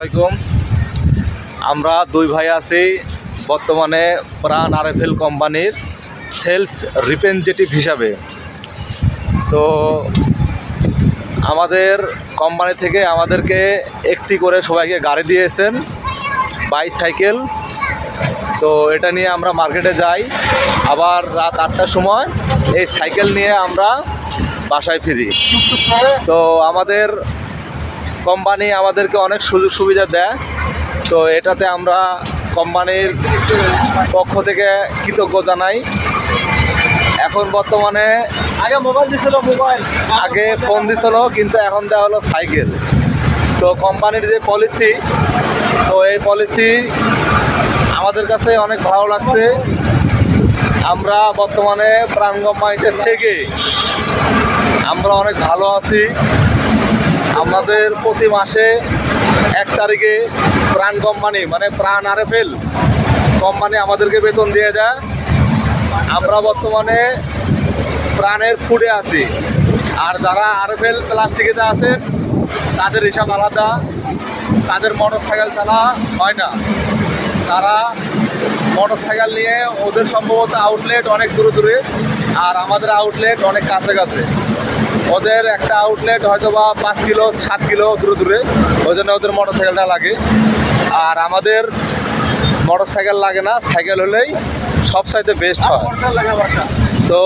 আসসালামু আলাইকুম। আমরা দুই ভাই আছি বর্তমানে প্রাণ আরএফএল কোম্পানির সেলস রিপ্রেজেন্টেটিভ হিসাবে। তো আমাদের কোম্পানি থেকে আমাদেরকে একটি করে সবাইকে গাড়ি দিয়েছেন, বাইসাইকেল। তো এটা নিয়ে আমরা মার্কেটে যাই, আবার রাত 8টার সময় এই সাইকেল নিয়ে আমরা বাসায় ফিরি। তো আমাদের কোম্পানি আমাদেরকে অনেক সুযোগ সুবিধা দেয়। তো এটাতে আমরা কোম্পানির পক্ষ থেকে কৃতজ্ঞ জানাই। এখন বর্তমানে আগে ফোন দিছিল, কিন্তু এখন দেওয়া হলো সাইকেল। তো কোম্পানির যে পলিসি, তো এই পলিসি আমাদের কাছে অনেক ভালো লাগছে। আমরা বর্তমানে প্রাণ কোম্পানিতে থেকে আমরা অনেক ভালো আছি। আমাদের প্রতি মাসে 1 তারিখে প্রাণ কোম্পানি মানে প্রাণ আরএফএল কোম্পানি আমাদেরকে বেতন দিয়ে দেয়। আমরা বর্তমানে প্রাণের ফুডে আছি। আর যারা আরএফএল প্লাস্টিকেতে আছেন তাদের হিসাব আলাদা, তাদের মোটর সাইকেল চালা হয় না। তারা মোটর সাইকেল নিয়ে, ওদের সম্ভবত আউটলেট অনেক দূরে দূরে, আর আমাদের আউটলেট অনেক কাছে কাছে। ওদের একটা আউটলেট হয়তো বা 5 কিলো 7 কিলো দূরে দূরে, ওই জন্য ওদের মোটর সাইকেলটা লাগে। আর আমাদের মোটর সাইকেল লাগে না, সাইকেল হলেই সব চাইতে বেস্ট হয়। তো